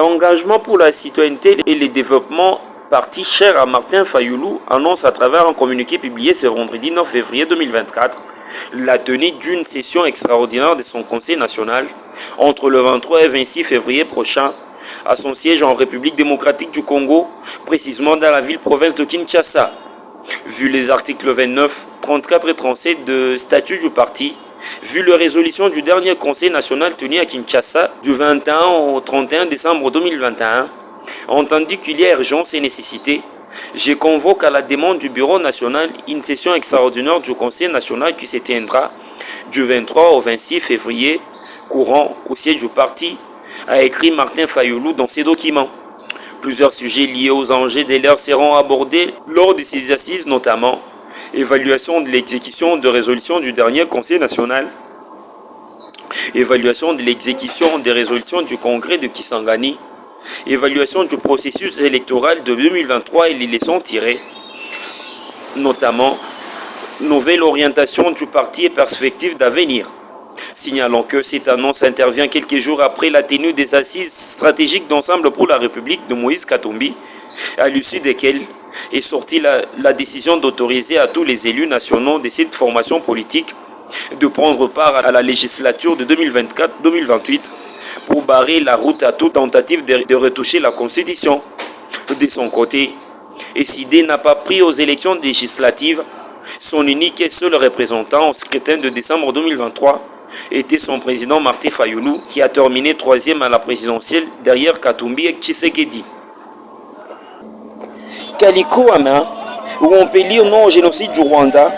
L'engagement pour la citoyenneté et le développement, parti cher à Martin Fayoulou, annonce à travers un communiqué publié ce vendredi 9 février 2024 la tenue d'une session extraordinaire de son Conseil national entre le 23 et 26 février prochain à son siège en République démocratique du Congo, précisément dans la ville-province de Kinshasa. Vu les articles 29, 34 et 37 de statut du parti, vu les résolutions du dernier Conseil national tenu à Kinshasa du 21 au 31 décembre 2021, entendu qu'il y a urgence et nécessité, je convoque à la demande du Bureau national une session extraordinaire du Conseil national qui se tiendra du 23 au 26 février courant au siège du parti, a écrit Martin Fayoulou dans ses documents. Plusieurs sujets liés aux enjeux de l'heure seront abordés lors de ces assises, notamment évaluation de l'exécution de résolutions du dernier Conseil national, évaluation de l'exécution des résolutions du Congrès de Kisangani, évaluation du processus électoral de 2023 et les leçons tirées, notamment nouvelle orientation du parti et perspectives d'avenir. Signalons que cette annonce intervient quelques jours après la tenue des assises stratégiques d'ensemble pour la République de Moïse Katumbi, à l'issue desquelles est sortie la décision d'autoriser à tous les élus nationaux de cette formation politique de prendre part à la législature de 2024-2028 pour barrer la route à toute tentative de retoucher la Constitution. De son côté, SID n'a pas pris aux élections législatives. Son unique et seul représentant au scrutin de décembre 2023 était son président Martin Fayoulou, qui a terminé 3e à la présidentielle derrière Katumbi et Tshisekedi. Kaliko Ama, où on peut lire non au génocide du Rwanda,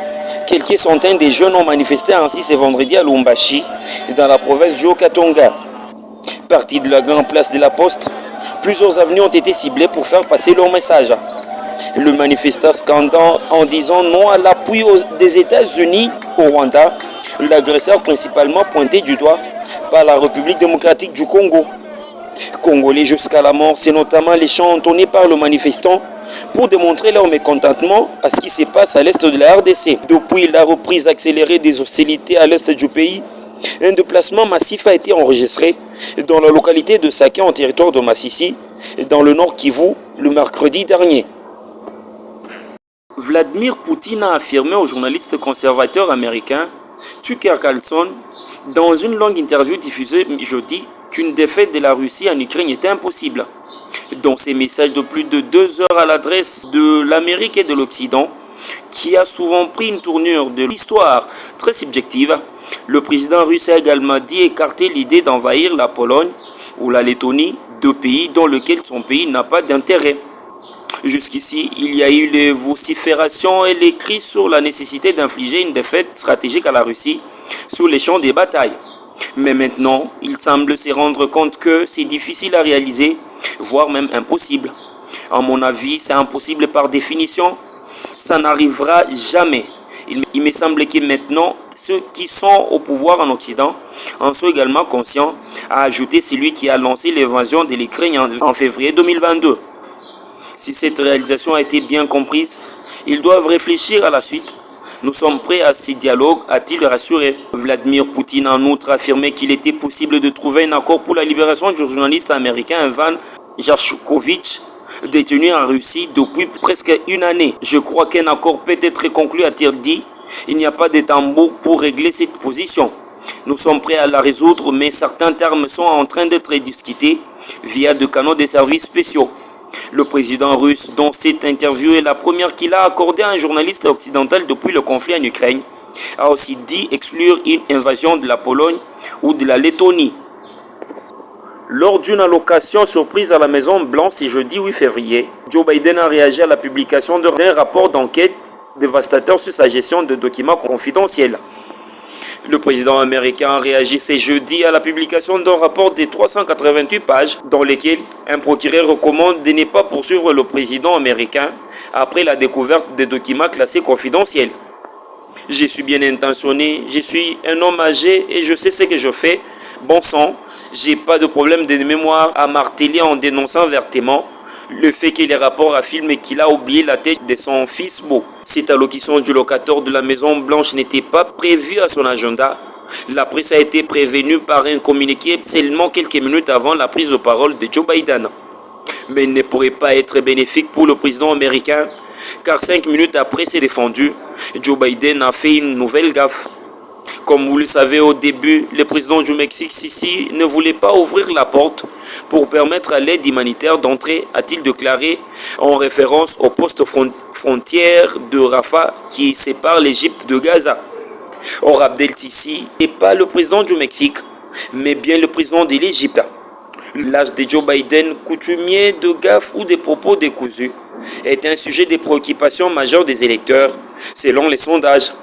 quelques centaines de jeunes ont manifesté ainsi ce vendredi à Lumbashi, dans la province du Haut-Katanga. Partis de la grande place de la Poste, plusieurs avenues ont été ciblées pour faire passer leur message. Le manifestant scandant en disant non à l'appui des États-Unis au Rwanda, l'agresseur principalement pointé du doigt par la République démocratique du Congo. Congolais jusqu'à la mort, c'est notamment les chants entonnés par le manifestant pour démontrer leur mécontentement à ce qui se passe à l'est de la RDC. Depuis la reprise accélérée des hostilités à l'est du pays, un déplacement massif a été enregistré dans la localité de Saké en territoire de Massissi et dans le nord Kivu le mercredi dernier. Vladimir Poutine a affirmé au journaliste conservateur américain Tucker Carlson dans une longue interview diffusée jeudi qu'une défaite de la Russie en Ukraine était impossible. Dans ses messages de plus de 2 heures à l'adresse de l'Amérique et de l'Occident, qui a souvent pris une tournure de l'histoire très subjective, le président russe a également dit écarter l'idée d'envahir la Pologne ou la Lettonie, deux pays dans lesquels son pays n'a pas d'intérêt. Jusqu'ici, il y a eu les vociférations et les cris sur la nécessité d'infliger une défaite stratégique à la Russie sur les champs des batailles. Mais maintenant, il semble se rendre compte que c'est difficile à réaliser, voire même impossible. À mon avis, c'est impossible par définition. Ça n'arrivera jamais. Il me semble que maintenant, ceux qui sont au pouvoir en Occident en sont également conscients, a ajouté celui qui a lancé l'évasion de l'Ukraine en février 2022. Si cette réalisation a été bien comprise, ils doivent réfléchir à la suite. Nous sommes prêts à ce dialogue, a-t-il rassuré. Vladimir Poutine en outre affirmé qu'il était possible de trouver un accord pour la libération du journaliste américain Evan Gershkovich, détenu en Russie depuis presque une année. Je crois qu'un accord peut être conclu, a-t-il dit. Il n'y a pas de tambour pour régler cette position. Nous sommes prêts à la résoudre, mais certains termes sont en train d'être discutés via des canaux de services spéciaux. Le président russe, dont cette interview est la première qu'il a accordée à un journaliste occidental depuis le conflit en Ukraine, a aussi dit exclure une invasion de la Pologne ou de la Lettonie. Lors d'une allocation surprise à la Maison Blanche ce jeudi 8 février, Joe Biden a réagi à la publication d'un rapport d'enquête dévastateur sur sa gestion de documents confidentiels. Le président américain a réagi ce jeudi à la publication d'un rapport de 388 pages dans lequel un procureur recommande de ne pas poursuivre le président américain après la découverte des documents classés confidentiels. Je suis bien intentionné, je suis un homme âgé et je sais ce que je fais. Bon sang, j'ai pas de problème de mémoire, à marteler en dénonçant vertement le fait que les rapports affirment qu'il a oublié la tête de son fils Beau. Cette allocution du locataire de la Maison Blanche n'était pas prévue à son agenda, La presse a été prévenue par un communiqué seulement quelques minutes avant la prise de parole de Joe Biden. Mais il ne pourrait pas être bénéfique pour le président américain, car 5 minutes après ses défendus, Joe Biden a fait une nouvelle gaffe. Comme vous le savez au début, le président du Mexique, Sisi, ne voulait pas ouvrir la porte pour permettre à l'aide humanitaire d'entrer, a-t-il déclaré, en référence au poste frontière de Rafah qui sépare l'Égypte de Gaza. Or, Abdel Sisi n'est pas le président du Mexique, mais bien le président de l'Égypte. L'âge de Joe Biden, coutumier de gaffes ou des propos décousus, est un sujet de préoccupation majeure des électeurs, selon les sondages.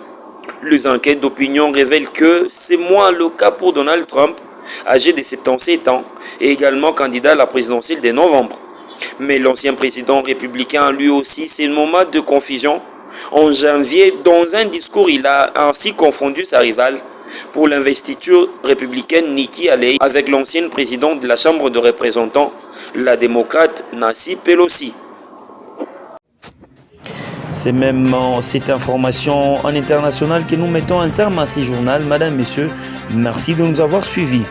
Les enquêtes d'opinion révèlent que c'est moins le cas pour Donald Trump, âgé de 77 ans, et également candidat à la présidentielle de novembre. Mais l'ancien président républicain, lui aussi, c'est un moment de confusion. En janvier, dans un discours, il a ainsi confondu sa rivale pour l'investiture républicaine Nikki Haley avec l'ancienne présidente de la Chambre de représentants, la démocrate Nancy Pelosi. C'est même cette information en international que nous mettons un terme à ce journal. Madame, Messieurs, merci de nous avoir suivis.